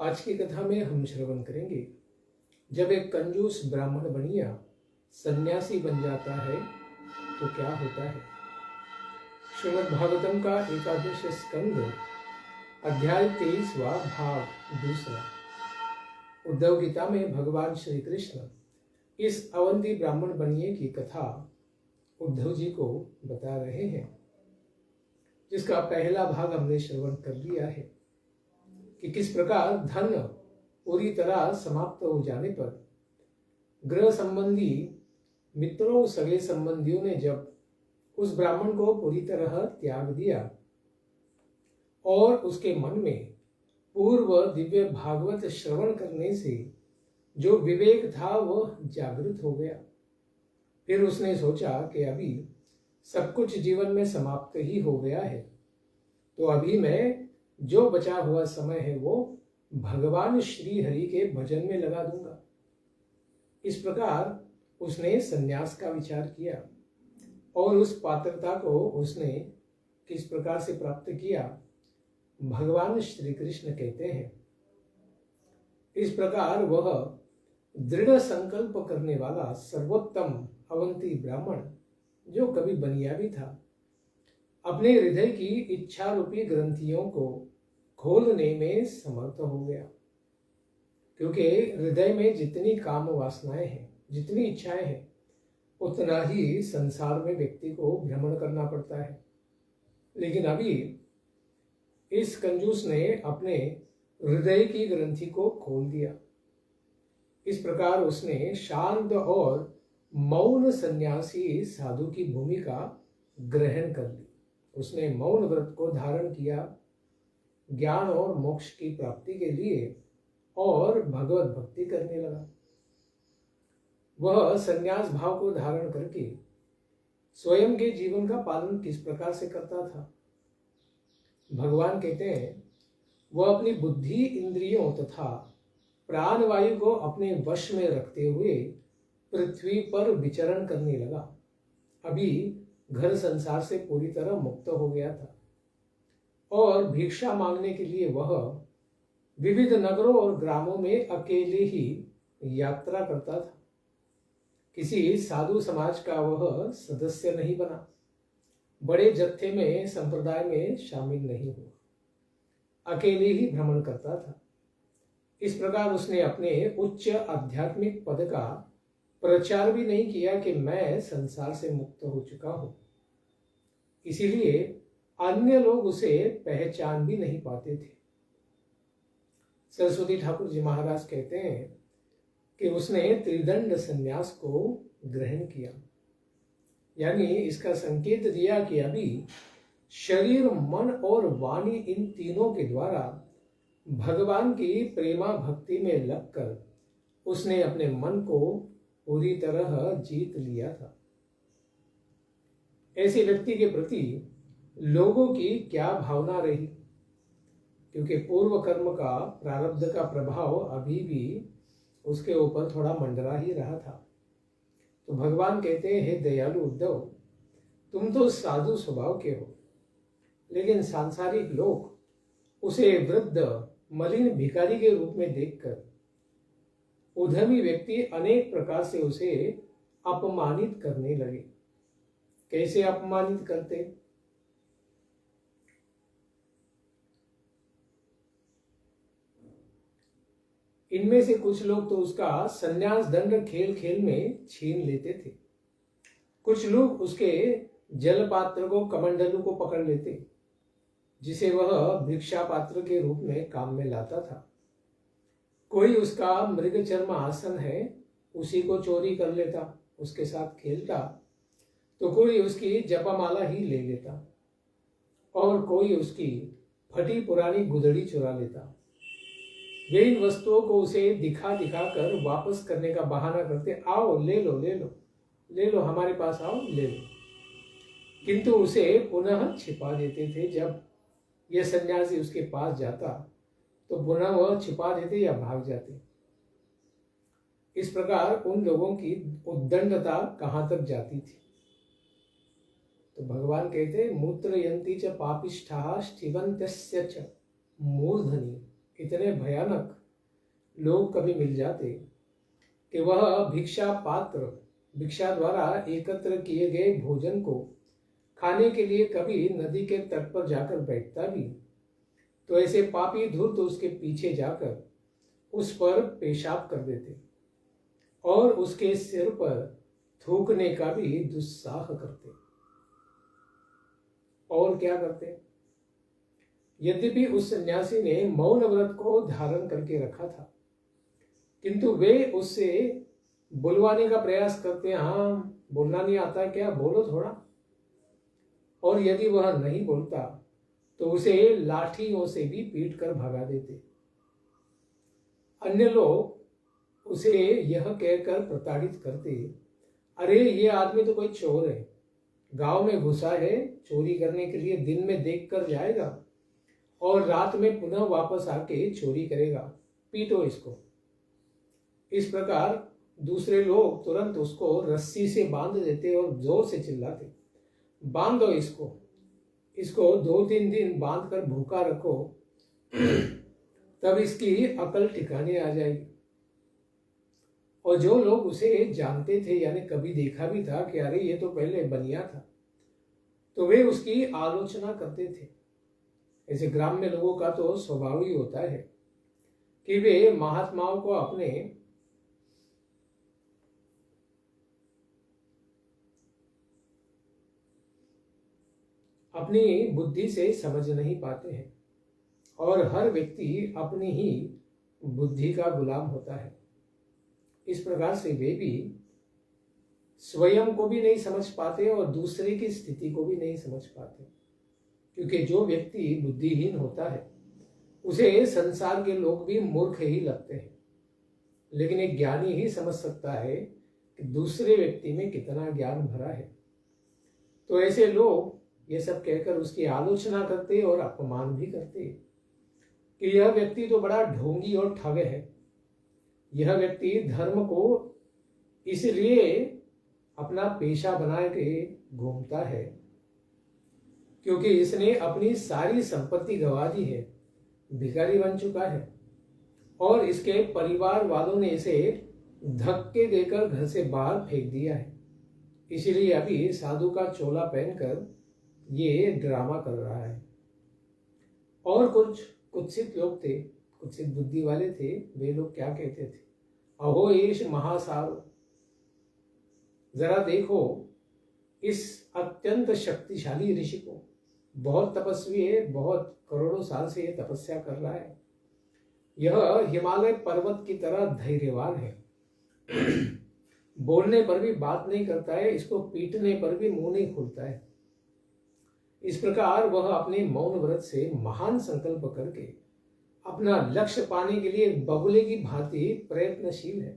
आज की कथा में हम श्रवण करेंगे, जब एक कंजूस ब्राह्मण बनिया सन्यासी बन जाता है तो क्या होता है। श्रीमद् भागवतम का 11वां स्कंद, अध्याय 23वां, भाग 2। उद्धव गीता में भगवान श्री कृष्ण इस अवंती ब्राह्मण बनिए की कथा उद्धव जी को बता रहे हैं, जिसका पहला भाग हमने श्रवण कर लिया है कि किस प्रकार धन पूरी तरह समाप्त हो जाने पर गृह संबंधी मित्रों सगे संबंधियों ने जब उस ब्राह्मण को पूरी तरह त्याग दिया और उसके मन में पूर्व दिव्य भागवत श्रवण करने से जो विवेक था वह जागृत हो गया। फिर उसने सोचा कि अभी सब कुछ जीवन में समाप्त ही हो गया है, तो अभी मैं जो बचा हुआ समय है वो भगवान श्री हरि के भजन में लगा दूंगा। इस प्रकार उसने संन्यास का विचार किया और उस पात्रता को उसने किस प्रकार से प्राप्त किया, भगवान श्री कृष्ण कहते हैं। इस प्रकार वह दृढ़ संकल्प करने वाला सर्वोत्तम अवंती ब्राह्मण, जो कभी बनिया भी था, अपने हृदय की इच्छा रूपी ग्रंथियों को खोलने में समर्थ हो गया। क्योंकि हृदय में जितनी काम वासनाएं हैं, जितनी इच्छाएं हैं, उतना ही संसार में व्यक्ति को भ्रमण करना पड़ता है। लेकिन अभी इस कंजूस ने अपने हृदय की ग्रंथि को खोल दिया। इस प्रकार उसने शांत और मौन सन्यासी साधु की भूमिका ग्रहण कर ली। उसने मौन व्रत को धारण किया ज्ञान और मोक्ष की प्राप्ति के लिए और भगवत भक्ति करने लगा। वह संन्यास भाव को धारण करके स्वयं के जीवन का पालन किस प्रकार से करता था। भगवान कहते हैं, वह अपनी बुद्धि, इंद्रियों तथा प्राणवायु को अपने वश में रखते हुए पृथ्वी पर विचरण करने लगा। अभी घर संसार से पूरी तरह मुक्त हो गया था और भिक्षा मांगने के लिए वह विविध नगरों और ग्रामों में अकेले ही यात्रा करता था। किसी साधु समाज का वह सदस्य नहीं बना, बड़े जत्थे में संप्रदाय में शामिल नहीं हुआ, अकेले ही भ्रमण करता था। इस प्रकार उसने अपने उच्च आध्यात्मिक पद का प्रचार भी नहीं किया कि मैं संसार से मुक्त हो चुका हूं। इसीलिए अन्य लोग उसे पहचान भी नहीं पाते थे। सरस्वती ठाकुर जी महाराज कहते हैं कि उसने त्रिदंड संन्यास को ग्रहण किया, यानी इसका संकेत दिया कि अभी शरीर, मन और वाणी, इन तीनों के द्वारा भगवान की प्रेमा भक्ति में लगकर उसने अपने मन को पूरी तरह जीत लिया था। ऐसे व्यक्ति के प्रति लोगों की क्या भावना रही, क्योंकि पूर्व कर्म का प्रारब्ध का प्रभाव अभी भी उसके ऊपर थोड़ा मंडरा ही रहा था। तो भगवान कहते हैं, हे दयालु उद्धव, तुम तो साधु स्वभाव के हो, लेकिन सांसारिक लोग उसे वृद्ध मलिन भिखारी के रूप में देखकर उद्यमी व्यक्ति अनेक प्रकार से उसे अपमानित करने लगे। कैसे अपमानित करते? इनमें से कुछ लोग तो उसका संन्यास दंड खेल खेल में छीन लेते थे। कुछ लोग उसके जल पात्र को, कमंडलू को पकड़ लेते, जिसे वह भिक्षा पात्र के रूप में काम में लाता था। कोई उसका मृग चर्म आसन है, उसी को चोरी कर लेता, उसके साथ खेलता। तो कोई उसकी जपमाला ही ले लेता और कोई उसकी फटी पुरानी गुदड़ी चुरा लेता। वे इन वस्तुओं को उसे दिखा दिखा कर वापस करने का बहाना करते, आओ ले लो ले लो ले लो, हमारे पास आओ ले लो। किंतु उसे पुनः छिपा देते थे। जब यह सन्यासी उसके पास जाता तो पुनः वह छिपा देते या भाग जाते। इस प्रकार उन लोगों की उद्दंडता कहां तक जाती थी। तो भगवान कहते, मूत्रयन्ति च पापिष्ठाः स्थिवन्तस्य च मूर्धनि इतने भयानक लोग कभी मिल जाते कि वह भिक्षा पात्र भिक्षा द्वारा एकत्र किए गए भोजन को खाने के लिए कभी नदी के तट पर जाकर बैठता भी, तो ऐसे पापी धूर्त उसके पीछे जाकर उस पर पेशाब कर देते और उसके सिर पर थूकने का भी दुस्साह करते। और क्या करते? यद्यपि उस सन्यासी ने मौन व्रत को धारण करके रखा था, किंतु वे उससे बुलवाने का प्रयास करते, हाँ बोलना नहीं आता क्या, बोलो थोड़ा। और यदि वह नहीं बोलता तो उसे लाठियों से भी पीट कर भगा देते। अन्य लोग उसे यह कहकर प्रताड़ित करते, अरे ये आदमी तो कोई चोर है, गांव में घुसा है, चोरी करने के लिए दिन में देख कर जाएगा और रात में पुनः वापस आके चोरी करेगा, पीटो इसको। इस प्रकार दूसरे लोग तुरंत उसको रस्सी से बांध देते और जोर से चिल्लाते, बांधो इसको, इसको 2-3 दिन बांध कर भूखा रखो, तब इसकी अकल ठिकाने आ जाएगी। और जो लोग उसे जानते थे, यानी कभी देखा भी था कि अरे ये तो पहले बनिया था, तो वे उसकी आलोचना करते थे। ऐसे ग्राम्य लोगों का तो स्वभाव ही होता है कि वे महात्माओं को अपनी बुद्धि से समझ नहीं पाते हैं और हर व्यक्ति अपनी ही बुद्धि का गुलाम होता है। इस प्रकार से वे भी स्वयं को भी नहीं समझ पाते और दूसरे की स्थिति को भी नहीं समझ पाते, क्योंकि जो व्यक्ति बुद्धिहीन होता है उसे संसार के लोग भी मूर्ख ही लगते हैं, लेकिन एक ज्ञानी ही समझ सकता है कि दूसरे व्यक्ति में कितना ज्ञान भरा है। तो ऐसे लोग ये सब कहकर उसकी आलोचना करते और अपमान भी करते कि यह व्यक्ति तो बड़ा ढोंगी और ठग है, यह व्यक्ति धर्म को इसलिए अपना पेशा बना के घूमता है क्योंकि इसने अपनी सारी संपत्ति गंवा दी है, भिखारी बन चुका है और इसके परिवार वालों ने इसे धक्के देकर घर से बाहर फेंक दिया है, इसीलिए अभी साधु का चोला पहनकर ये ड्रामा कर रहा है। और कुछ कुत्सित लोग थे, कुत्सित बुद्धि वाले थे, वे लोग क्या कहते थे, अहो एष महासारो, जरा देखो इस अत्यंत शक्तिशाली ऋषि को, बहुत तपस्वी है, बहुत करोड़ों साल से ये तपस्या कर रहा है, यह हिमालय पर्वत की तरह धैर्यवान है, बोलने पर भी बात नहीं करता है, इसको पीटने पर भी मुंह नहीं खुलता है। इस प्रकार वह अपने मौन व्रत से महान संकल्प करके अपना लक्ष्य पाने के लिए बगुले की भांति प्रयत्नशील है।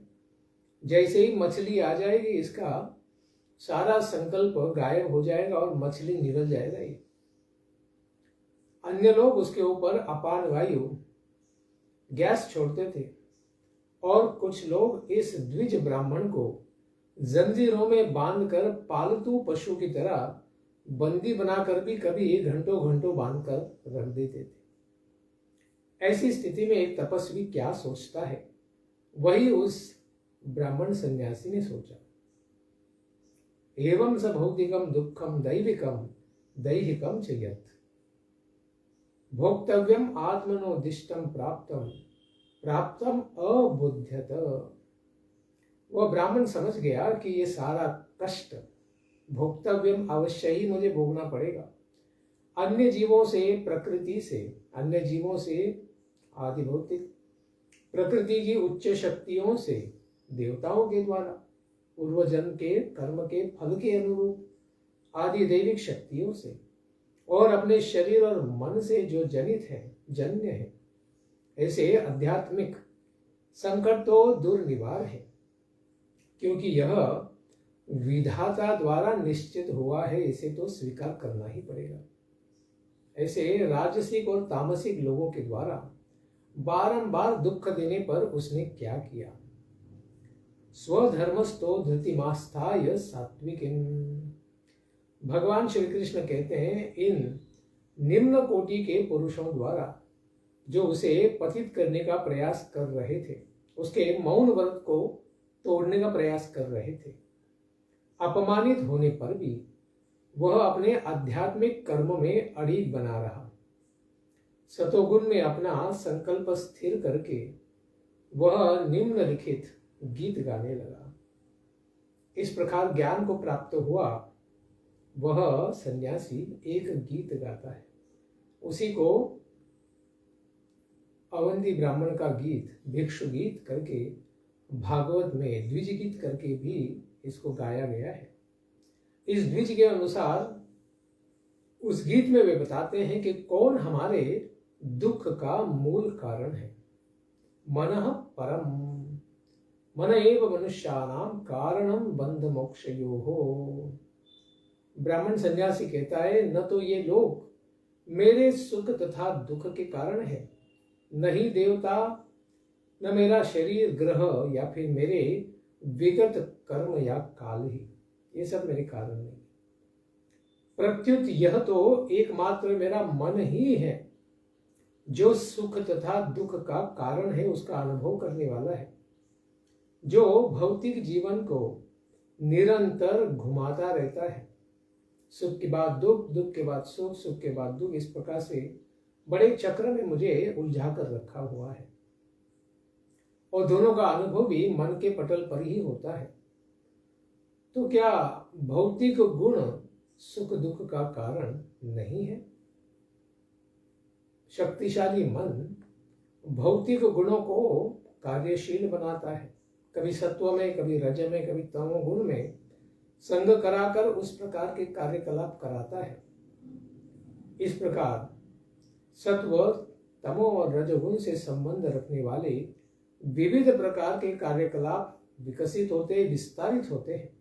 जैसे ही मछली आ जाएगी इसका सारा संकल्प गायब हो जाएगा और मछली निगल जाएगा ये। अन्य लोग उसके ऊपर अपान वायु गैस छोड़ते थे और कुछ लोग इस द्विज ब्राह्मण को जंजीरों में बांधकर पालतू पशु की तरह बंदी बनाकर भी कभी घंटों घंटों बांधकर रख देते थे। ऐसी स्थिति में एक तपस्वी क्या सोचता है, वही उस ब्राह्मण सन्यासी ने सोचा। एवं स भौतिकम दुखम दैविकम दैहिकम च यत् भोक्तव्यम आत्मनोदिष्टम प्राप्तम प्राप्तम अबुध्यत। वह ब्राह्मण समझ गया कि ये सारा कष्ट भोक्तव्यम अवश्य ही मुझे भोगना पड़ेगा, अन्य जीवों से, प्रकृति से, अन्य जीवों से, आदि भौतिक प्रकृति की उच्च शक्तियों से, देवताओं के द्वारा, पूर्वजन्म के कर्म के फल के अनुरूप आदि दैविक शक्तियों से, और अपने शरीर और मन से जो जनित है, जन्य है, ऐसे आध्यात्मिक संकट तो दुर्निवार है, क्योंकि यह विधाता द्वारा निश्चित हुआ है, इसे तो स्वीकार करना ही पड़ेगा। ऐसे राजसिक और तामसिक लोगों के द्वारा बारंबार दुख देने पर उसने क्या किया। स्वधर्मस्थो धृतिमास्थाय सात्विकीम। भगवान श्री कृष्ण कहते हैं, इन निम्न कोटि के पुरुषों द्वारा जो उसे पतित करने का प्रयास कर रहे थे, उसके मौन व्रत को तोड़ने का प्रयास कर रहे थे। अपमानित होने पर भी वह अपने आध्यात्मिक कर्म में अड़िग बना रहा। सतोगुण में अपना संकल्प स्थिर करके वह निम्नलिखित गीत गाने लगा। इस प्रकार ज्ञान को प्राप्त हुआ वह सन्यासी एक गीत गाता है। उसी को अवंती ब्राह्मण का गीत भिक्षु गीत करके भागवत में द्विज गीत करके भी इसको गाया गया है। इस द्विज के अनुसार उस गीत में वे बताते हैं कि कौन हमारे दुख का मूल कारण है। मनः परम, मन एव मनुष्याणां कारणम बंध मोक्षयोः। ब्राह्मण सन्यासी कहता है, न तो ये लोग मेरे सुख तथा दुख के कारण है, न ही देवता, न मेरा शरीर, ग्रह या फिर मेरे विगत कर्म या काल ही, ये सब मेरे कारण नहीं। प्रत्युत यह तो एकमात्र मेरा मन ही है जो सुख तथा दुख का कारण है, उसका अनुभव करने वाला है, जो भौतिक जीवन को निरंतर घुमाता रहता है। सुख के बाद दुख, दुख के बाद सुख, सुख के बाद दुख, इस प्रकार से बड़े चक्र में मुझे उलझा कर रखा हुआ है। और दोनों का अनुभव भी मन के पटल पर ही होता है। तो क्या भौतिक गुण सुख दुख का कारण नहीं है? शक्तिशाली मन भौतिक गुणों को कार्यशील बनाता है, कभी सत्व में, कभी रज में, कभी तमो गुण में संग कराकर उस प्रकार के कार्यकलाप कराता है। इस प्रकार सत्व, तमो और रजोगुण से संबंध रखने वाले विविध प्रकार के कार्यकलाप विकसित होते, विस्तारित होते हैं।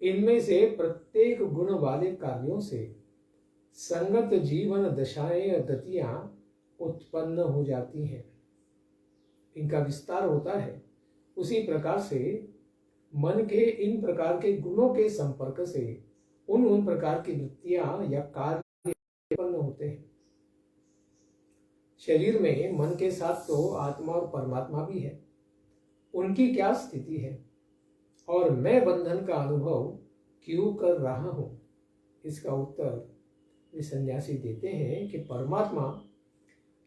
इनमें से प्रत्येक गुण वाले कार्यों से संगत जीवन दशाएं और गतियां उत्पन्न हो जाती हैं, इनका विस्तार होता है। उसी प्रकार से मन के इन प्रकार के गुणों के संपर्क से उन प्रकार की वृत्तियां या कार्य उत्पन्न होते हैं। शरीर में मन के साथ तो आत्मा और परमात्मा भी है, उनकी क्या स्थिति है और मैं बंधन का अनुभव क्यों कर रहा हूं? इसका उत्तर वे सन्यासी देते हैं कि परमात्मा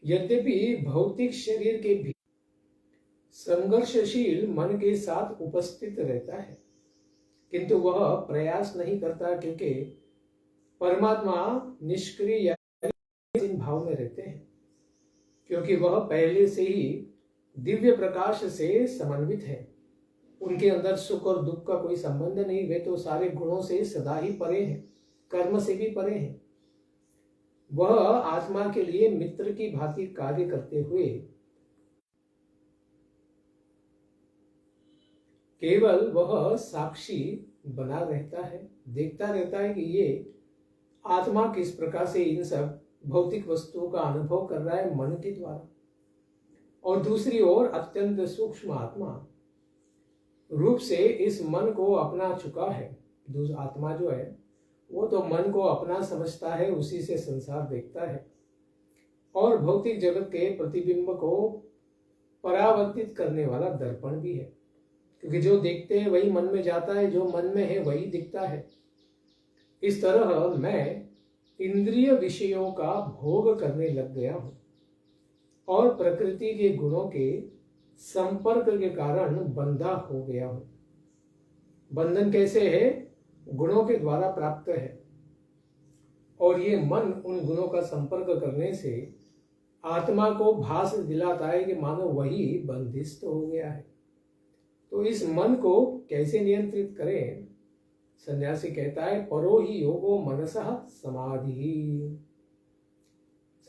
यद्यपि भौतिक शरीर के भी संघर्षशील मन के साथ उपस्थित रहता है, किंतु वह प्रयास नहीं करता, क्योंकि परमात्मा निष्क्रिय या भाव में रहते हैं, क्योंकि वह पहले से ही दिव्य प्रकाश से समन्वित है। उनके अंदर सुख और दुख का कोई संबंध नहीं, वे तो सारे गुणों से सदा ही परे हैं, कर्म से भी परे हैं। वह आत्मा के लिए मित्र की भांति कार्य करते हुए केवल वह साक्षी बना रहता है, देखता रहता है कि ये आत्मा किस प्रकार से इन सब भौतिक वस्तुओं का अनुभव कर रहा है मन के द्वारा। और दूसरी ओर अत्यंत सूक्ष्म आत्मा रूप से इस मन को अपना चुका है। आत्मा जो है वो तो मन को अपना समझता है, उसी से संसार देखता है और भौतिक जगत के प्रतिबिंब को परावर्तित करने वाला दर्पण भी है, क्योंकि जो देखते हैं वही मन में जाता है, जो मन में है वही दिखता है। इस तरह मैं इंद्रिय विषयों का भोग करने लग गया हूं और प्रकृति के गुणों के संपर्क के कारण बंधा हो गया हूं। बंधन कैसे है? गुणों के द्वारा प्राप्त है, और ये मन उन गुणों का संपर्क करने से आत्मा को भास दिलाता है कि मानो वही बंदिस्त हो गया है। तो इस मन को कैसे नियंत्रित करें? सन्यासी कहता है, परो ही योगो मनसः समाधि।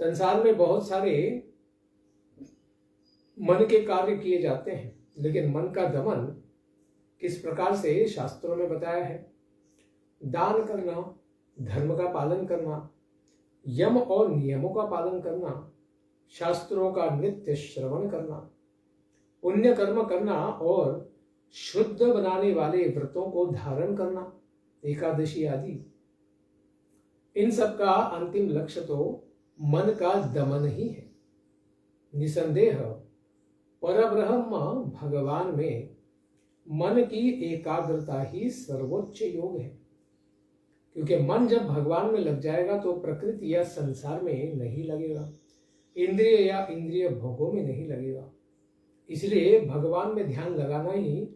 संसार में बहुत सारे मन के कार्य किए जाते हैं, लेकिन मन का दमन किस प्रकार से शास्त्रों में बताया है। दान करना, धर्म का पालन करना, यम और नियमों का पालन करना, शास्त्रों का नित्य श्रवण करना, पुण्य कर्म करना और शुद्ध बनाने वाले व्रतों को धारण करना, एकादशी आदि। इन सब का अंतिम लक्ष्य तो मन का दमन ही है। निसंदेह परब्रह्म भगवान में मन की एकाग्रता ही सर्वोच्च योग है, क्योंकि मन जब भगवान में लग जाएगा तो प्रकृति या संसार में नहीं लगेगा, इंद्रिय या इंद्रिय भोगों में नहीं लगेगा। इसलिए भगवान में ध्यान लगाना ही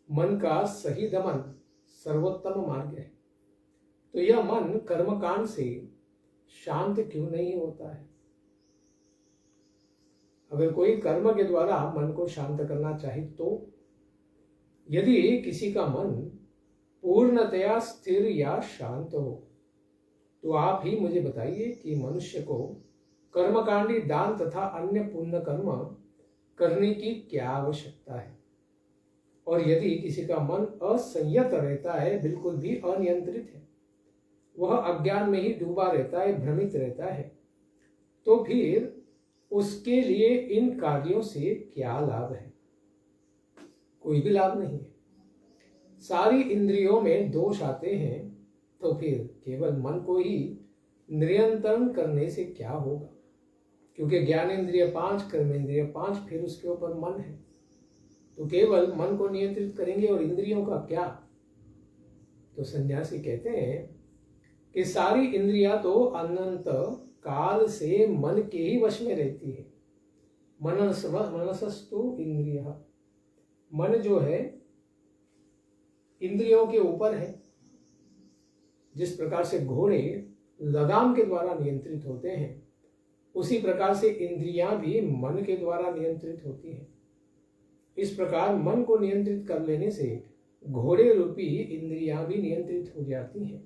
मन का सही दमन सर्वोत्तम मार्ग है। तो यह मन कर्मकांड से शांत क्यों नहीं होता है? अगर कोई कर्म के द्वारा मन को शांत करना चाहे तो यदि किसी का मन पूर्णतया स्थिर या शांत हो तो आप ही मुझे बताइए कि मनुष्य को कर्मकांडी दान तथा अन्य पुण्य कर्म करने की क्या आवश्यकता है? और यदि किसी का मन असंयत रहता है, बिल्कुल भी अनियंत्रित है, वह अज्ञान में ही डूबा रहता है, भ्रमित रहता है, तो फिर उसके लिए इन कार्यों से क्या लाभ है? कोई भी लाभ नहीं है। सारी इंद्रियों में दोष आते हैं तो फिर केवल मन को ही नियंत्रण करने से क्या होगा? क्योंकि ज्ञानेंद्रिय 5, कर्मेंद्रिय 5, फिर उसके ऊपर मन है, तो केवल मन को नियंत्रित करेंगे और इंद्रियों का क्या? तो सन्यासी कहते हैं कि सारी इंद्रियां तो अनंत काल से मन के ही वश में रहती है। मनसस्तु इंद्रिय, मन जो है इंद्रियों के ऊपर है। जिस प्रकार से घोड़े लगाम के द्वारा नियंत्रित होते हैं, उसी प्रकार से इंद्रियां भी मन के द्वारा नियंत्रित होती हैं। इस प्रकार मन को नियंत्रित कर लेने से घोड़े रूपी इंद्रियां भी नियंत्रित हो जाती हैं।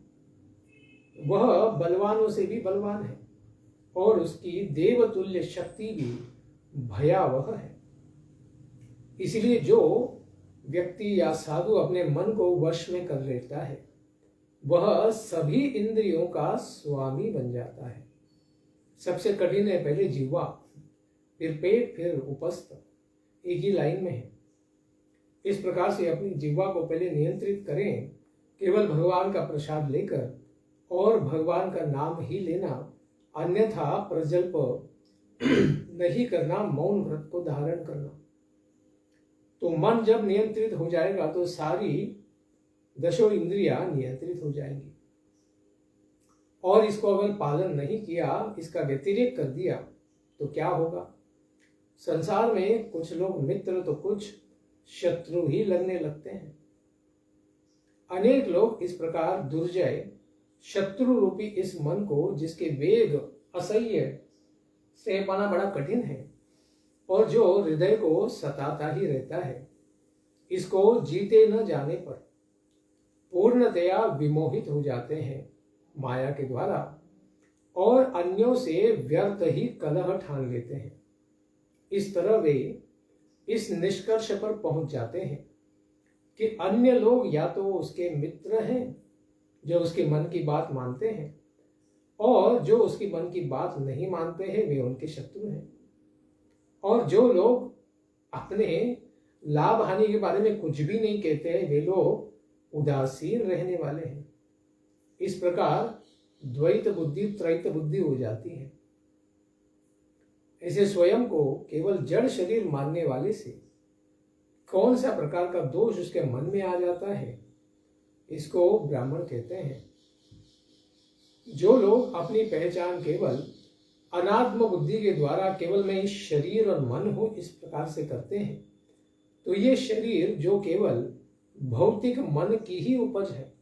वह बलवानों से भी बलवान है और उसकी देवतुल्य शक्ति भी भयावह है। इसलिए जो व्यक्ति या साधु अपने मन को वश में कर लेता है, वह सभी इंद्रियों का स्वामी बन जाता है। सबसे कठिन है पहले जिह्वा, फिर पेट, फिर उपस्थ, एक ही लाइन में है। इस प्रकार से अपनी जिह्वा को पहले नियंत्रित करें, केवल भगवान का प्रसाद लेकर और भगवान का नाम ही लेना, अन्यथा प्रजल्प नहीं करना, मौन व्रत को धारण करना। तो मन जब नियंत्रित हो जाएगा तो सारी दशो इंद्रियां नियंत्रित हो जाएंगी। और इसको अगर पालन नहीं किया, इसका व्यतिरेक कर दिया, तो क्या होगा? संसार में कुछ लोग मित्र तो कुछ शत्रु ही लगने लगते हैं। अनेक लोग इस प्रकार दुर्जय शत्रु रूपी इस मन को, जिसके वेग असह्य से पाना बड़ा कठिन है और जो हृदय को सताता ही रहता है, इसको जीते न जाने पर पूर्णतया विमोहित हो जाते हैं माया के द्वारा और अन्यों से व्यर्थ ही कलह ठान लेते हैं। इस तरह वे इस निष्कर्ष पर पहुंच जाते हैं कि अन्य लोग या तो उसके मित्र हैं जो उसके मन की बात मानते हैं, और जो उसकी मन की बात नहीं मानते हैं वे उनके शत्रु हैं। और जो लोग अपने लाभ हानि के बारे में कुछ भी नहीं कहते हैं, वे लोग उदासीन रहने वाले हैं। इस प्रकार द्वैत बुद्धि त्रैत बुद्धि हो जाती है। ऐसे स्वयं को केवल जड़ शरीर मानने वाले से कौन सा प्रकार का दोष उसके मन में आ जाता है, इसको ब्राह्मण कहते हैं। जो लोग अपनी पहचान केवल अनात्म बुद्धि के द्वारा केवल मैं इस शरीर और मन हूं इस प्रकार से करते हैं, तो ये शरीर जो केवल भौतिक मन की ही उपज है,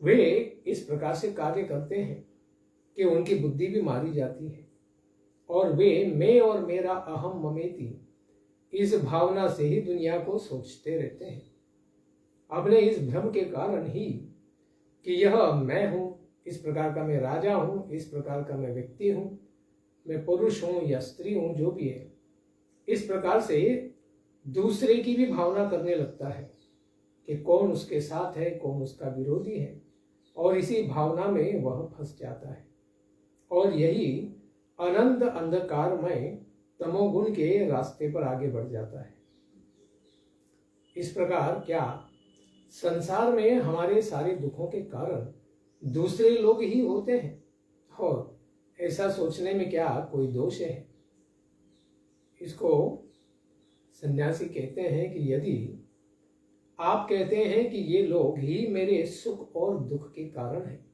वे इस प्रकार से कार्य करते हैं कि उनकी बुद्धि भी मारी जाती है और वे मैं और मेरा अहम ममेति इस भावना से ही दुनिया को सोचते रहते हैं। अपने इस भ्रम के कारण ही कि यह मैं हूं, इस प्रकार का मैं राजा हूं, इस प्रकार का मैं व्यक्ति हूं, मैं पुरुष हूं या स्त्री हूं, जो भी है, इस प्रकार से दूसरे की भी भावना करने लगता है कि कौन उसके साथ है, कौन उसका विरोधी है, और इसी भावना में वह फंस जाता है और यही अनंत अंधकारमय तमोगुण के रास्ते पर आगे बढ़ जाता है। इस प्रकार क्या संसार में हमारे सारे दुखों के कारण दूसरे लोग ही होते हैं, और ऐसा सोचने में क्या कोई दोष है? इसको सन्यासी कहते हैं कि यदि आप कहते हैं कि ये लोग ही मेरे सुख और दुख के कारण हैं,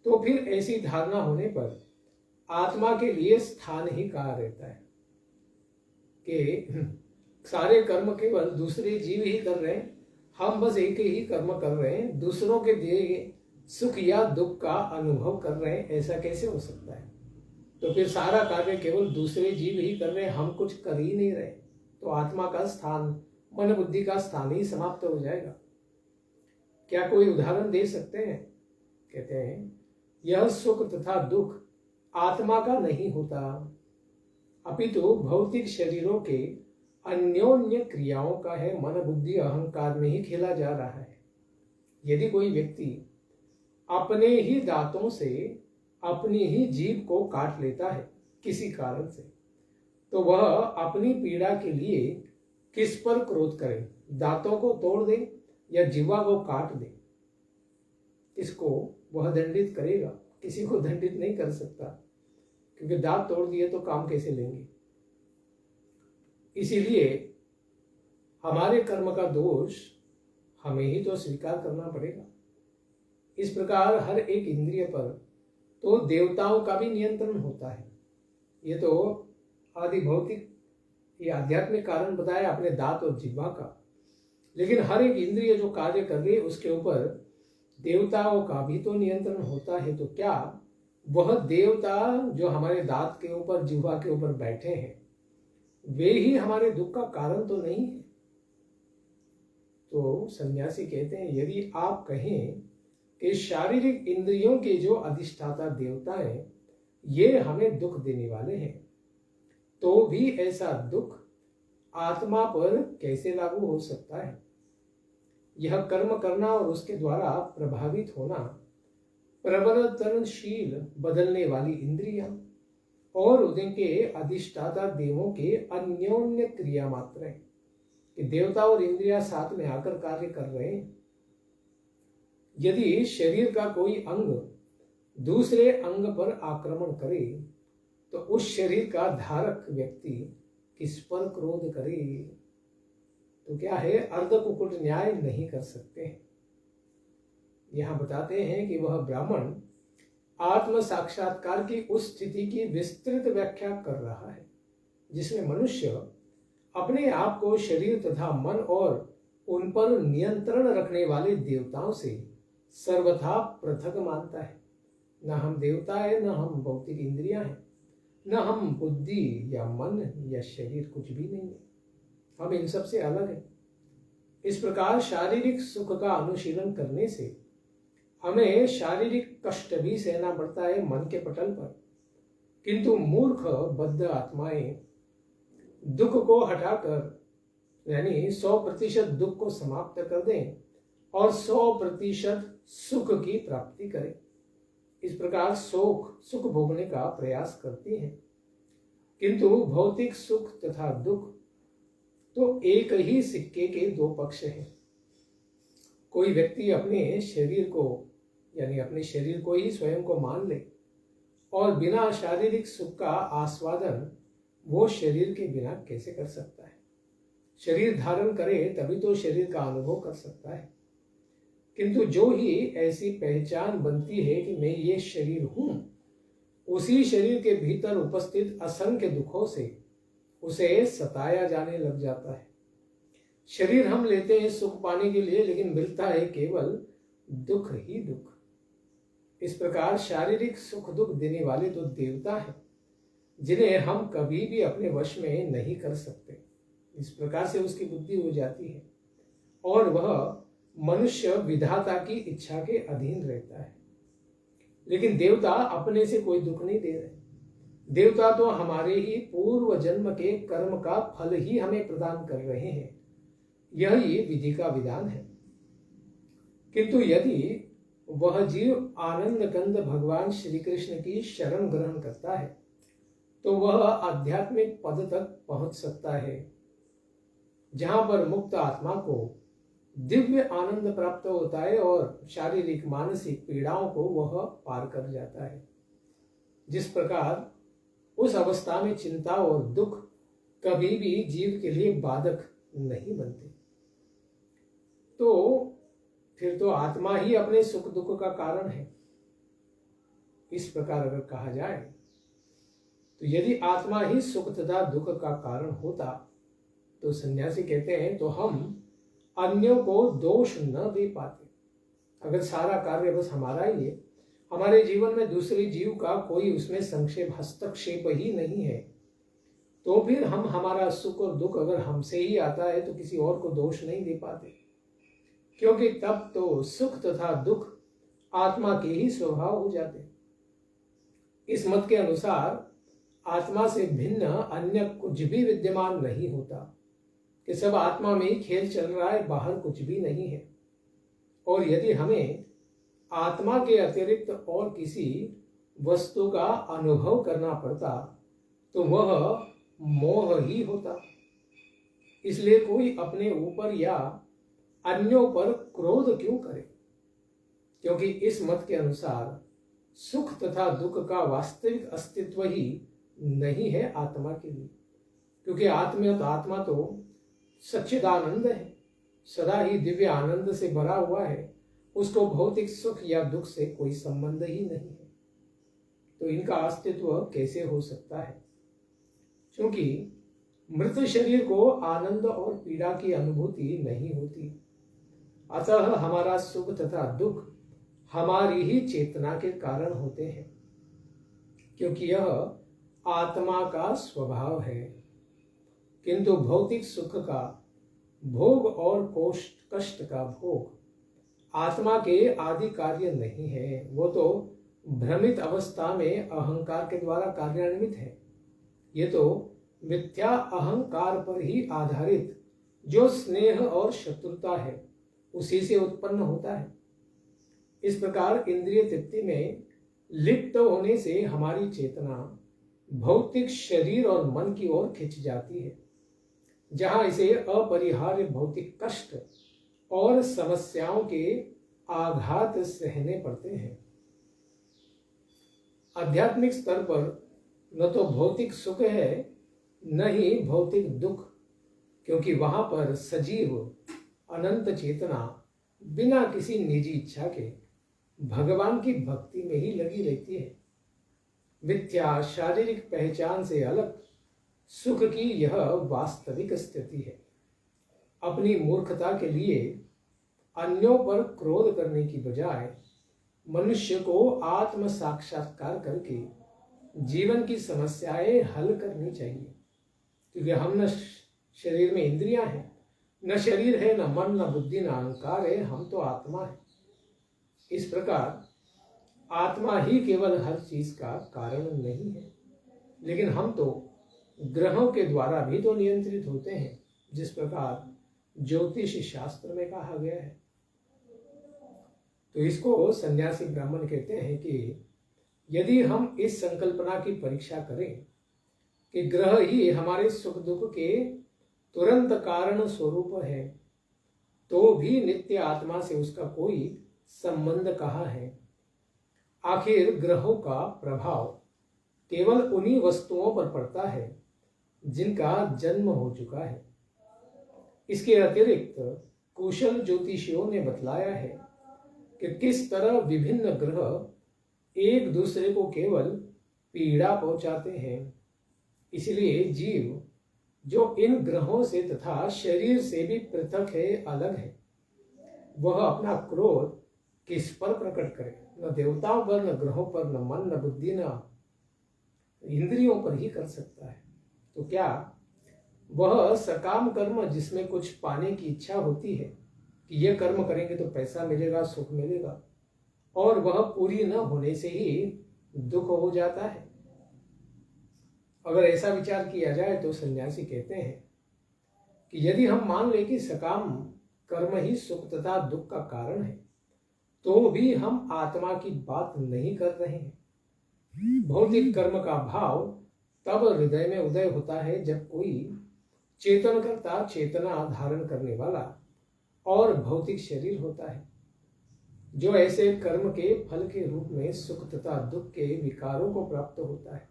तो फिर ऐसी धारणा होने पर आत्मा के लिए स्थान ही कहाँ रहता है कि सारे कर्म केवल दूसरे जीव ही कर रहे हैं, हम बस एक ही कर्म कर रहे हैं, दूसरों के दिए सुख या दुख का अनुभव कर रहे हैं, ऐसा कैसे हो सकता है? तो फिर सारा कार्य केवल दूसरे जीव ही कर रहे हैं, हम कुछ कर ही नहीं रहे, तो आत्मा का स्थान, मन बुद्धि का स्थान ही समाप्त हो जाएगा। क्या कोई उदाहरण दे सकते हैं? कहते हैं यह सुख तथा दुख आत्मा का नहीं होता, अपितु भौतिक शरीरों के अन्योन्य क्रियाओं का है, मन बुद्धि अहंकार में ही खेला जा रहा है। यदि कोई व्यक्ति अपने ही दांतों से अपनी ही जीभ को काट लेता है किसी कारण से, तो वह अपनी पीड़ा के लिए किस पर क्रोध करे? दांतों को तोड़ दे या जीवा को काट दे? किसको वह दंडित करेगा? किसी को दंडित नहीं कर सकता, क्योंकि दांत तोड़ दिए तो काम कैसे लेंगे? इसीलिए हमारे कर्म का दोष हमें ही तो स्वीकार करना पड़ेगा। इस प्रकार हर एक इंद्रिय पर तो देवताओं का भी नियंत्रण होता है। ये तो आदि भौतिक ये आध्यात्मिक कारण बताया अपने दांत और जिह्वा का, लेकिन हर एक इंद्रिय जो कार्य कर रही है उसके ऊपर देवताओं का भी तो नियंत्रण होता है। तो क्या वह देवता जो हमारे दांत के ऊपर जिह्वा के ऊपर बैठे हैं वे ही हमारे दुख का कारण तो नहीं है? तो सन्यासी कहते हैं यदि आप कहें कि शारीरिक इंद्रियों के जो अधिष्ठाता देवता हैं ये हमें दुख देने वाले हैं, तो भी ऐसा दुख आत्मा पर कैसे लागू हो सकता है? यह कर्म करना और उसके द्वारा प्रभावित होना प्रवर्तनशील बदलने वाली इंद्रियां और उनके अधिष्ठाता देवों के अन्योन्य क्रिया मात्र है कि देवता और इंद्रियां साथ में आकर कार्य कर रहे हैं। यदि शरीर का कोई अंग दूसरे अंग पर आक्रमण करे तो उस शरीर का धारक व्यक्ति किस पर क्रोध करे? तो क्या है, अर्धकुकुट न्याय नहीं कर सकते हैं। यहां बताते हैं कि वह ब्राह्मण आत्म साक्षात्कार की उस स्थिति की विस्तृत व्याख्या कर रहा है जिसमें मनुष्य अपने आप को शरीर तथा मन और उन पर नियंत्रण रखने वाले देवताओं से सर्वथा पृथक मानता है। न हम देवता है, न हम भौतिक इंद्रियां हैं, न हम बुद्धि या मन या शरीर, कुछ भी नहीं है, हम इन सब से अलग हैं। इस प्रकार शारीरिक सुख का अनुशीलन करने से हमें शारीरिक कष्ट भी सहना पड़ता है मन के पटल पर, किंतु मूर्ख बद्ध आत्माएं दुख को हटाकर यानी 100% दुख को समाप्त कर दें और 100% सुख की प्राप्ति करें। इस प्रकार सुख भोगने का प्रयास करती हैं, किंतु भौतिक सुख तथा दुख तो एक ही सिक्के के दो पक्ष हैं। कोई व्यक्ति अपने शरीर को यानी अपने शरीर को ही स्वयं को मान ले और बिना शारीरिक सुख का आस्वादन वो शरीर के बिना कैसे कर सकता है? शरीर धारण करे तभी तो शरीर का अनुभव कर सकता है, किंतु जो ही ऐसी पहचान बनती है कि मैं ये शरीर हूं, उसी शरीर के भीतर उपस्थित असंख्य दुखों से उसे सताया जाने लग जाता है। शरीर हम लेते हैं सुख पाने के लिए, लेकिन मिलता है केवल दुख ही दुख। इस प्रकार शारीरिक सुख दुख देने वाले तो देवता हैं जिन्हें हम कभी भी अपने वश में नहीं कर सकते। इस प्रकार से उसकी बुद्धि हो जाती है और वह मनुष्य विधाता की इच्छा के अधीन रहता है। लेकिन देवता अपने से कोई दुख नहीं दे रहे। देवता तो हमारे ही पूर्व जन्म के कर्म का फल ही हमें प्रदान कर रहे हैं, यही विधि का विधान है। किंतु यदि वह जीव आनंद कंद भगवान श्री कृष्ण की शरण ग्रहण करता है तो वह आध्यात्मिक पद तक पहुंच सकता है, जहां पर मुक्त आत्मा को दिव्य आनंद प्राप्त होता है और शारीरिक मानसिक पीड़ाओं को वह पार कर जाता है। जिस प्रकार उस अवस्था में चिंता और दुख कभी भी जीव के लिए बाधक नहीं बनते। तो फिर तो आत्मा ही अपने सुख दुख का कारण है। इस प्रकार अगर कहा जाए तो यदि आत्मा ही सुख तथा दुख का कारण होता तो सन्यासी कहते हैं तो हम अन्यों को दोष न दे पाते। अगर सारा कार्य बस हमारा ही है, हमारे जीवन में दूसरे जीव का कोई उसमें संक्षेप हस्तक्षेप ही नहीं है, तो फिर हम हमारा सुख और दुख अगर हमसे ही आता है तो किसी और को दोष नहीं दे पाते, क्योंकि तब तो सुख तथा दुख आत्मा के ही स्वभाव हो जाते। इस मत के अनुसार आत्मा से भिन्न अन्य कुछ भी विद्यमान नहीं होता, कि सब आत्मा में ही खेल चल रहा है, बाहर कुछ भी नहीं है। और यदि हमें आत्मा के अतिरिक्त और किसी वस्तु का अनुभव करना पड़ता तो वह मोह ही होता। इसलिए कोई अपने ऊपर या अन्यों पर क्रोध क्यों करे, क्योंकि इस मत के अनुसार सुख तथा दुख का वास्तविक अस्तित्व ही नहीं है आत्मा के लिए, क्योंकि आत्मा तो सच्चिदानंद है, सदा ही दिव्य आनंद से भरा हुआ है। उसको भौतिक सुख या दुख से कोई संबंध ही नहीं है। तो इनका अस्तित्व कैसे हो सकता है? क्योंकि मृत शरीर को आनंद और पीड़ा की अनुभूति नहीं होती, अतः हमारा सुख तथा दुख हमारी ही चेतना के कारण होते हैं, क्योंकि यह आत्मा का स्वभाव है। किंतु भौतिक सुख का भोग और कष्ट का भोग आत्मा के आदि कार्य नहीं है, वो तो भ्रमित अवस्था में अहंकार के द्वारा कार्यान्वित है। ये तो मिथ्या अहंकार पर ही आधारित जो स्नेह और शत्रुता है उसी से उत्पन्न होता है। इस प्रकार इंद्रिय तृप्ति में लिप्त होने से हमारी चेतना भौतिक शरीर और मन की ओर खिंच जाती है, जहां इसे अपरिहार्य भौतिक कष्ट और समस्याओं के आघात सहने पड़ते हैं। आध्यात्मिक स्तर पर न तो भौतिक सुख है न ही भौतिक दुख, क्योंकि वहां पर सजीव अनंत चेतना बिना किसी निजी इच्छा के भगवान की भक्ति में ही लगी रहती है। मिथ्या शारीरिक पहचान से अलग सुख की यह वास्तविक स्थिति है। अपनी मूर्खता के लिए अन्यों पर क्रोध करने की बजाय मनुष्य को आत्म साक्षात्कार करके जीवन की समस्याएं हल करनी चाहिए, क्योंकि हम न शरीर में इंद्रियां हैं, न शरीर है, न मन, न बुद्धि, न अहंकार है, हम तो आत्मा है। इस प्रकार आत्मा ही केवल हर चीज का कारण नहीं है, लेकिन हम तो ग्रहों के द्वारा भी तो नियंत्रित होते हैं, जिस प्रकार ज्योतिष शास्त्र में कहा गया है। तो इसको सन्यासी ब्राह्मण कहते हैं कि यदि हम इस संकल्पना की परीक्षा करें कि ग्रह ही हमारे सुख दुख के तुरंत कारण स्वरूप है, तो भी नित्य आत्मा से उसका कोई संबंध कहाँ है? आखिर ग्रहों का प्रभाव केवल उन्हीं वस्तुओं पर पड़ता है जिनका जन्म हो चुका है। इसके अतिरिक्त कुशल ज्योतिषियों ने बतलाया है कि किस तरह विभिन्न ग्रह एक दूसरे को केवल पीड़ा पहुंचाते हैं। इसलिए जीव जो इन ग्रहों से तथा शरीर से भी पृथक है, अलग है, वह अपना क्रोध किस पर प्रकट करे? न देवताओं पर, न ग्रहों पर, न मन, न बुद्धि, न इंद्रियों पर ही कर सकता है। तो क्या वह सकाम कर्म जिसमें कुछ पाने की इच्छा होती है कि यह कर्म करेंगे तो पैसा मिलेगा, सुख मिलेगा, और वह पूरी न होने से ही दुख हो जाता है? अगर ऐसा विचार किया जाए तो सन्यासी कहते हैं कि यदि हम मान लें कि सकाम कर्म ही सुख तथा दुख का कारण है, तो भी हम आत्मा की बात नहीं कर रहे हैं। भौतिक कर्म का भाव तब हृदय में उदय होता है जब कोई चेतन करता, चेतना धारण करने वाला और भौतिक शरीर होता है। जो ऐसे कर्म के फल के रूप में सुख तथा दुख के विकारों को प्राप्त होता है।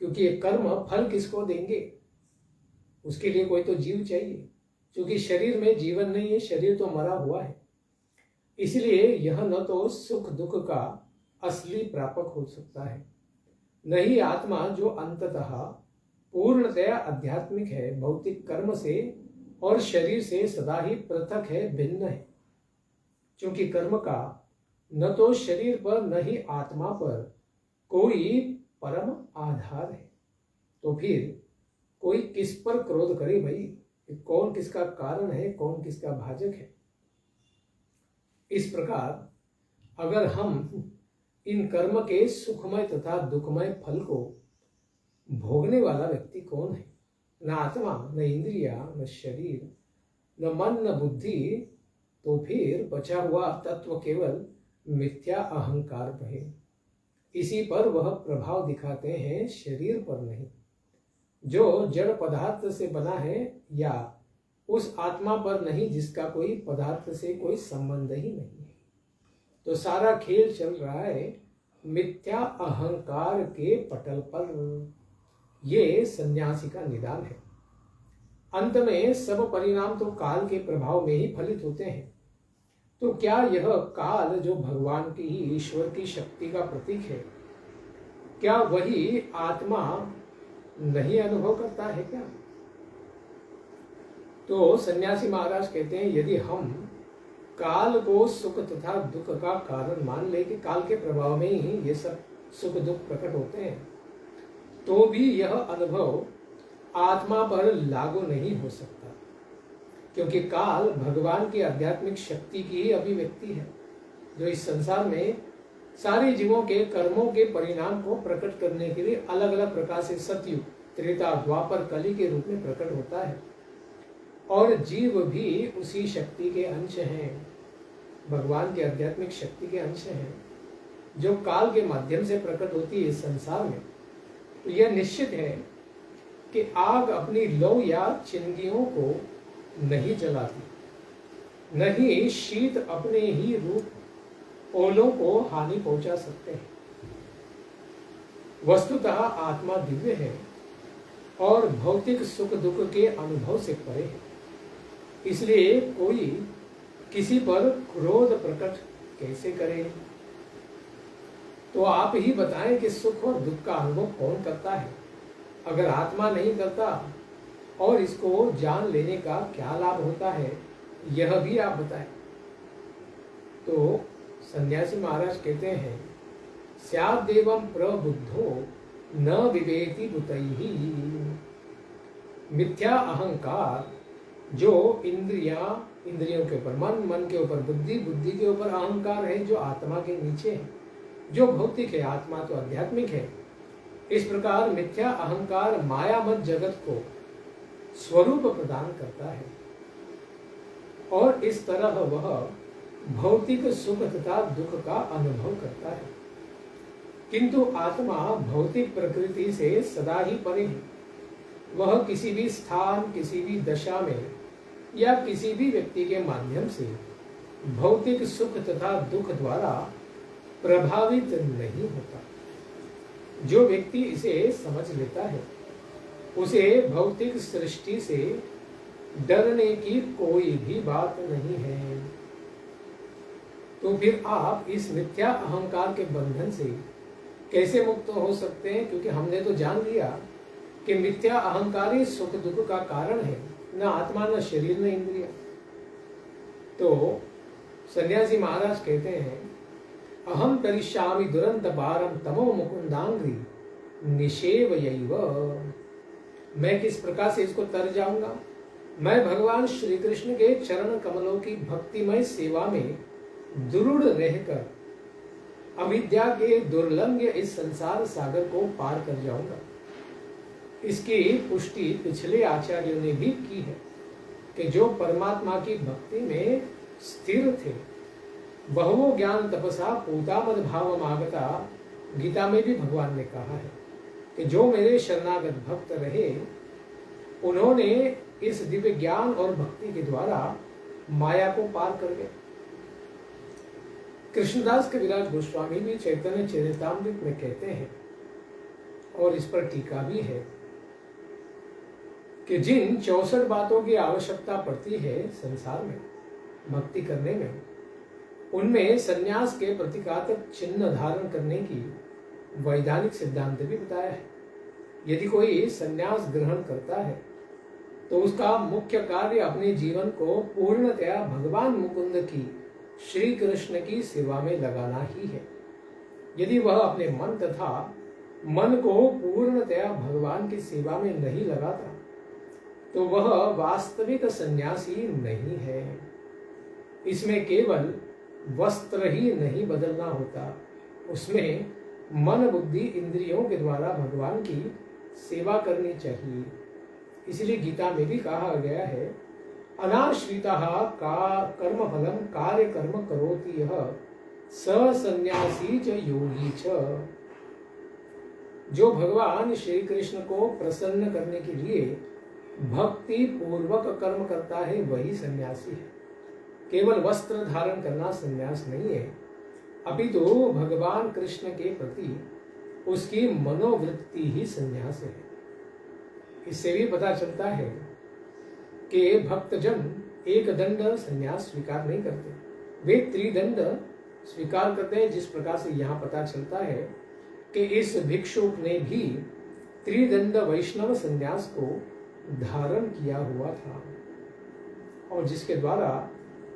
क्योंकि ये कर्म फल किसको देंगे, उसके लिए कोई तो जीव चाहिए। क्योंकि शरीर में जीवन नहीं है, शरीर तो मरा हुआ है। इसलिए यह न तो सुख दुख का असली प्रापक हो सकता है, न ही आत्मा जो अंततः पूर्णतया आध्यात्मिक है, भौतिक कर्म से और शरीर से सदा ही पृथक है, भिन्न है। क्योंकि कर्म का न तो शरीर पर न ही आत्मा पर कोई परम आधार है, तो फिर कोई किस पर क्रोध करे भाई? कौन किसका कारण है, कौन किसका भाजक है? इस प्रकार अगर हम इन कर्म के सुखमय तथा दुखमय फल को भोगने वाला व्यक्ति कौन है? न आत्मा, न इंद्रिया, न शरीर, न मन, न बुद्धि, तो फिर बचा हुआ तत्व केवल मिथ्या अहंकार है। इसी पर वह प्रभाव दिखाते हैं, शरीर पर नहीं, जो जड़ पदार्थ से बना है, या उस आत्मा पर नहीं जिसका कोई पदार्थ से कोई संबंध ही नहीं है। तो सारा खेल चल रहा है मिथ्या अहंकार के पटल पर। ये सन्यासी का निदान है। अंत में सब परिणाम तो काल के प्रभाव में ही फलित होते हैं। तो क्या यह काल जो भगवान की, ईश्वर की शक्ति का प्रतीक है, क्या वही आत्मा नहीं अनुभव करता है क्या? तो सन्यासी महाराज कहते हैं, यदि हम काल को सुख तथा दुख का कारण मान ले कि काल के प्रभाव में ही ये सब सुख दुख प्रकट होते हैं, तो भी यह अनुभव आत्मा पर लागू नहीं हो सकता। क्योंकि काल भगवान की आध्यात्मिक शक्ति की ही अभिव्यक्ति है, जो इस संसार में सारे जीवों के कर्मों के परिणाम को प्रकट करने के लिए अलग अलग प्रकार से सतयुग, त्रेता, द्वापर, कली के रूप में प्रकट होता है। और जीव भी उसी शक्ति के अंश हैं, भगवान की आध्यात्मिक शक्ति के अंश हैं, जो काल के माध्यम से प्रकट होती है इस संसार में। तो यह निश्चित है कि आग अपनी लौ या चिंगियों को नहीं जलाती, न ही शीत अपने ही रूप ओलों को हानि पहुंचा सकते हैं। वस्तुतः आत्मा दिव्य है और भौतिक सुख दुख के अनुभव से परे है। इसलिए कोई किसी पर क्रोध प्रकट कैसे करे? तो आप ही बताएं कि सुख और दुख का अनुभव कौन करता है? अगर आत्मा नहीं करता, और इसको जान लेने का क्या लाभ होता है, यह भी आप बताएं। तो सन्यासी महाराज कहते हैं, स्यादेवं प्रबुद्धो न विवेति बुतैहि। मिथ्या अहंकार जो इंद्रियों के ऊपर, मन के ऊपर बुद्धि, बुद्धि के ऊपर अहंकार है, जो आत्मा के नीचे है, जो भौतिक है, आत्मा तो आध्यात्मिक है। इस प्रकार मिथ्या अहंकार मायामत जगत को स्वरूप प्रदान करता है, और इस तरह वह भौतिक सुख तथा दुख का अनुभव करता है। किंतु आत्मा भौतिक प्रकृति से सदा ही परे है। वह किसी भी स्थान, किसी भी दशा में या किसी भी व्यक्ति के माध्यम से भौतिक सुख तथा दुख द्वारा प्रभावित नहीं होता। जो व्यक्ति इसे समझ लेता है, उसे भौतिक सृष्टि से डरने की कोई भी बात नहीं है। तो फिर आप इस मिथ्या अहंकार के बंधन से कैसे मुक्त हो सकते हैं? क्योंकि हमने तो जान लिया कि मिथ्या अहंकार ही सुख दुख का कारण है, न आत्मा, न शरीर, न इंद्रिय। तो सन्यासी महाराज कहते हैं, अहम करिष्यामि दुरंत पारम तमो मुकुंदांग्री निषेवयैव। मैं किस प्रकार से इसको तर जाऊंगा? मैं भगवान श्री कृष्ण के चरण कमलों की भक्तिमय सेवा में दृढ़ रहकर अविद्या के दुर्लंघ्य इस संसार सागर को पार कर जाऊंगा। इसकी पुष्टि पिछले आचार्यों ने भी की है कि जो परमात्मा की भक्ति में स्थिर थे, बहवो ज्ञान तपसा पूतामद भाव आगता। गीता में भी भगवान ने कहा है कि जो मेरे शरणागत भक्त रहे, उन्होंने इस दिव्य ज्ञान और भक्ति के द्वारा माया को पार कर गए। कृष्णदास कविराज गोस्वामी भी चैतन्य चरितामृत में कहते हैं, और इस पर टीका भी है, कि जिन 64 बातों की आवश्यकता पड़ती है संसार में भक्ति करने में, उनमें संन्यास के प्रतीकात्मक चिन्ह धारण करने की वैधानिक सिद्धांत भी बताया है। यदि कोई संन्यास ग्रहण करता है तो उसका मुख्य कार्य अपने जीवन को पूर्णतया भगवान मुकुंद की, श्री कृष्ण की सेवा में लगाना ही है। यदि वह अपने मन को पूर्णतया भगवान की सेवा में नहीं लगाता तो वह वास्तविक सन्यासी नहीं है। इसमें केवल वस्त्र ही नहीं बदलना होता, उसमें मन बुद्धि इंद्रियों के द्वारा भगवान की सेवा करनी चाहिए। इसलिए गीता में भी कहा गया है, अनाश्रितः का कर्म फलम कार्य कर्म करोति यः स सन्यासी च योगी च। जो भगवान श्री कृष्ण को प्रसन्न करने के लिए भक्ति पूर्वक कर्म करता है वही सन्यासी है। केवल वस्त्र धारण करना सन्यास नहीं है, अपितु भगवान कृष्ण के प्रति उसकी मनोवृत्ति ही सन्यास है। इससे भी पता चलता है कि भक्तजन एक दंड सन्यास स्वीकार नहीं करते, वे त्रिदंड स्वीकार करते हैं। जिस प्रकार से यहाँ पता चलता है कि इस भिक्षुक ने भी त्रिदंड वैष्णव सन्यास को धारण किया हुआ था, और जिसके द्वारा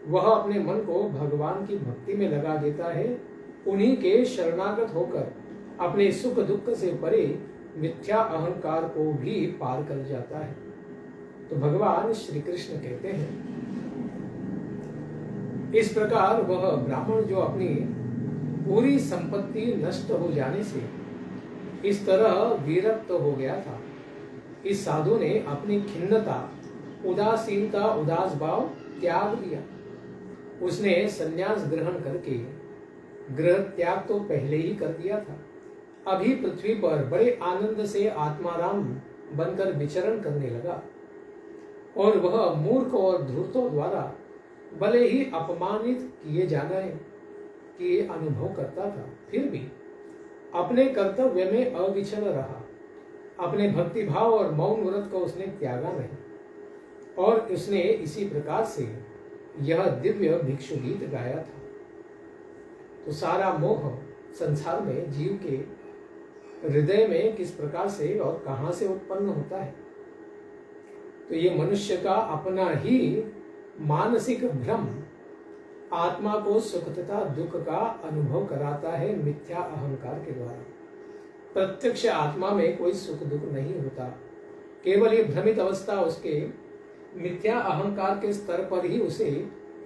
वह अपने मन को भगवान की भक्ति में लगा देता है, उन्हीं के शरणागत होकर अपने सुख दुख से परे मिथ्या अहंकार को भी पार कर जाता है। तो भगवान श्री कृष्ण कहते हैं, इस प्रकार वह ब्राह्मण जो अपनी पूरी संपत्ति नष्ट हो जाने से इस तरह विरक्त हो गया था, इस साधु ने अपनी खिन्नता, उदासीनता, उदास भाव त्याग दिया। उसने संन्यास ग्रहण करके गृह त्याग तो पहले ही कर दिया था, अभी पृथ्वी पर बड़े आनंद से आत्माराम बनकर विचरण करने लगा, और वह मूर्ख और धूर्तों द्वारा भले ही अपमानित किए जाने की अनुभव करता था, फिर भी अपने कर्तव्य में अविचल रहा। अपने भक्ति भाव और मौन व्रत को उसने त्यागा नहीं, और उसने इसी प्रकार से यह दिव्य भिक्षु गीत गाया था। तो सारा मोह संसार में जीव के हृदय में किस प्रकार से और कहां से उत्पन्न होता है, तो ये मनुष्य का अपना ही मानसिक भ्रम आत्मा को सुख तथा दुख का अनुभव कराता है मिथ्या अहंकार के द्वारा। प्रत्यक्ष आत्मा में कोई सुख दुख नहीं होता, केवल ये भ्रमित अवस्था उसके मिथ्या अहंकार के स्तर पर ही उसे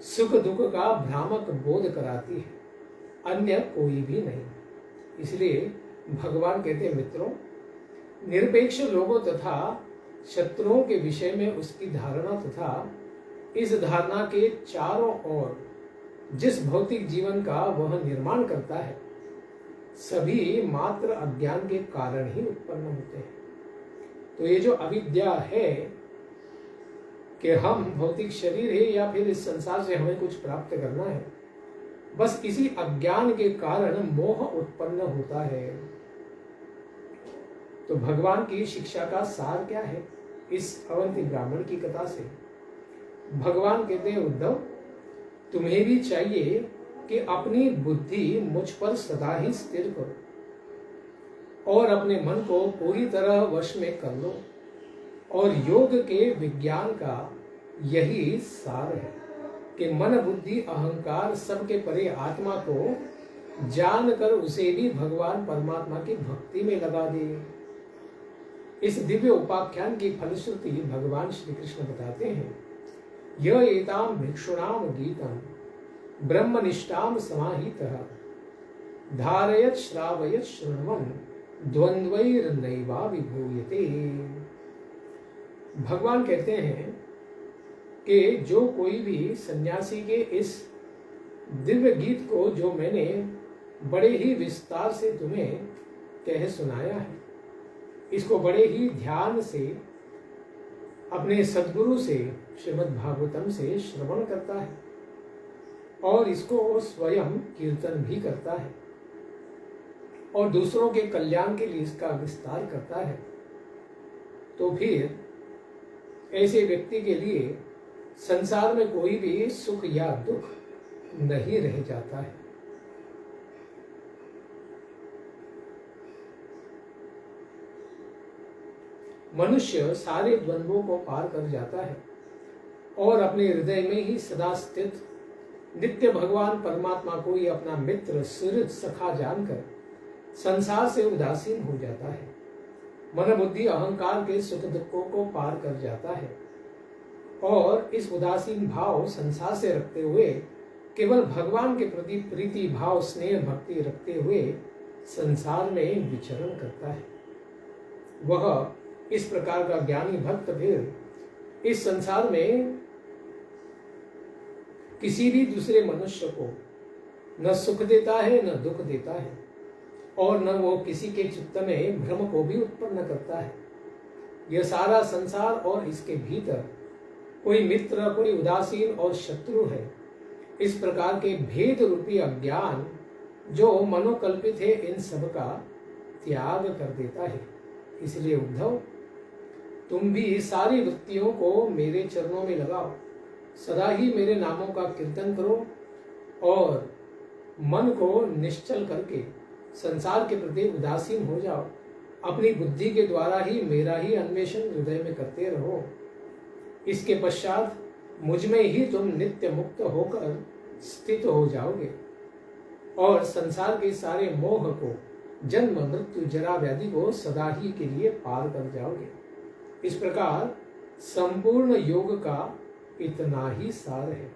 सुख दुख का भ्रामक बोध कराती है, अन्य कोई भी नहीं। इसलिए भगवान कहते हैं, मित्रों, निरपेक्ष लोगों तथा शत्रुओं के विषय में उसकी धारणा तथा इस धारणा के चारों ओर जिस भौतिक जीवन का वह निर्माण करता है, सभी मात्र अज्ञान के कारण ही उत्पन्न होते हैं। तो ये जो अविद्या है कि हम भौतिक शरीर है या फिर इस संसार से हमें कुछ प्राप्त करना है, बस इसी अज्ञान के कारण मोह उत्पन्न होता है। तो भगवान की शिक्षा का सार क्या है? इस अवंती ब्राह्मण की कथा से भगवान कहते हैं, उद्धव, तुम्हें भी चाहिए कि अपनी बुद्धि मुझ पर सदा ही स्थिर करो और अपने मन को पूरी तरह वश में कर लो, और योग के विज्ञान का यही सार है कि मन बुद्धि अहंकार सबके परे आत्मा को जानकर उसे भी भगवान परमात्मा की भक्ति में लगा दे। इस दिव्य उपाख्यान की फलश्रुति भगवान श्री कृष्ण बताते हैं, यह एताम भिक्षुणाम गीतम ब्रह्मनिष्ठाम समाहितः धारयत श्रावयत शृण्वन् द्वंद्वैर्नैवा विभूयते। भगवान कहते हैं कि जो कोई भी सन्यासी के इस दिव्य गीत को जो मैंने बड़े ही विस्तार से तुम्हें कह सुनाया है, इसको बड़े ही ध्यान से अपने सद्गुरु से श्रीमद् भागवतम से श्रवण करता है और इसको स्वयं कीर्तन भी करता है और दूसरों के कल्याण के लिए इसका विस्तार करता है, तो फिर ऐसे व्यक्ति के लिए संसार में कोई भी सुख या दुख नहीं रह जाता है। मनुष्य सारे द्वंद्वों को पार कर जाता है और अपने हृदय में ही सदा स्थित नित्य भगवान परमात्मा को ही अपना मित्र सुहृद सखा जानकर संसार से उदासीन हो जाता है। मन बुद्धि अहंकार के सुख दुखों को पार कर जाता है और इस उदासीन भाव संसार से रखते हुए केवल भगवान के प्रति प्रीति भाव स्नेह भक्ति रखते हुए संसार में विचरण करता है। वह इस प्रकार का ज्ञानी भक्त फिर इस संसार में किसी भी दूसरे मनुष्य को न सुख देता है न दुख देता है और न वो किसी के चित्त में भ्रम को भी उत्पन्न करता है। यह सारा संसार और इसके भीतर कोई मित्र कोई उदासीन और शत्रु है, इस प्रकार के भेद रूपी अज्ञान जो मनोकल्पित है इन सब का त्याग कर देता है। इसलिए उद्धव, तुम भी सारी वृत्तियों को मेरे चरणों में लगाओ, सदा ही मेरे नामों का कीर्तन करो और मन को निश्चल करके संसार के प्रति उदासीन हो जाओ। अपनी बुद्धि के द्वारा ही मेरा ही अन्वेषण हृदय में करते रहो। इसके पश्चात मुझ में ही तुम नित्य मुक्त होकर स्थित हो जाओगे और संसार के सारे मोह को, जन्म मृत्यु जरा व्याधि को सदा ही के लिए पार कर जाओगे। इस प्रकार संपूर्ण योग का इतना ही सार है।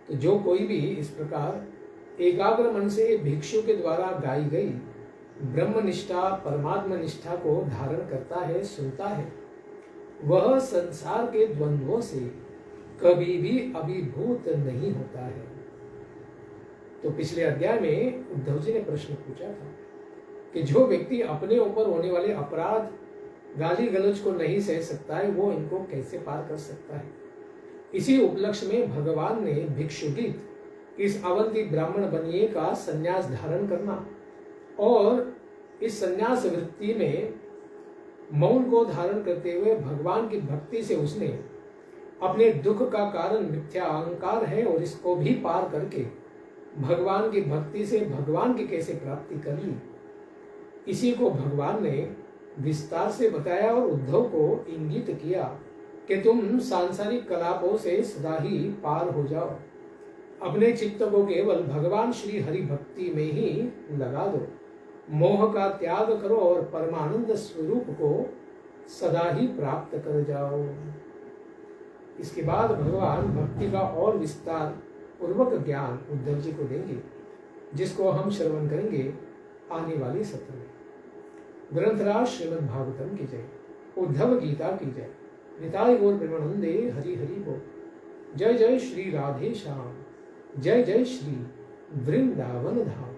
तो जो कोई भी इस प्रकार एकाग्र मन से भिक्षु के द्वारा गाई गई ब्रह्मनिष्ठा परमात्मा निष्ठा को धारण करता है, सुनता है, वह संसार के द्वंद्वों से कभी भी अभिभूत नहीं होता है। तो पिछले अध्याय में उद्धव जी ने प्रश्न पूछा था कि जो व्यक्ति अपने ऊपर होने वाले अपराध गाली गलौज को नहीं सह सकता है, वो इनको कैसे पार कर सकता है। इसी उपलक्ष्य में भगवान ने भिक्षुगीत इस अवंती ब्राह्मण बनिए का संन्यास धारण करना और इस संन्यास वृत्ति में मौन को धारण करते हुए भगवान की भक्ति से उसने अपने दुख का कारण मिथ्या अहंकार है और इसको भी पार करके भगवान की भक्ति से भगवान की कैसे प्राप्ति कर ली, इसी को भगवान ने विस्तार से बताया और उद्धव को इंगित किया कि तुम सांसारिक कलापों से सदा ही पार हो जाओ। अपने चित्त को केवल भगवान श्री हरि भक्ति में ही लगा दो, मोह का त्याग करो और परमानंद स्वरूप को सदा ही प्राप्त कर जाओ। इसके बाद भगवान भक्ति का और विस्तार पूर्वक ज्ञान उद्धव जी को देंगे, जिसको हम श्रवण करेंगे आने वाले सत्र में। ग्रंथराज श्रीमद् भागवतम की जय, उद्धव गीता की जय, निताय गौर प्रेमानंदे हरि हरि बोल। जय जय श्री राधे श्याम, जय जय श्री वृंदावन धाम।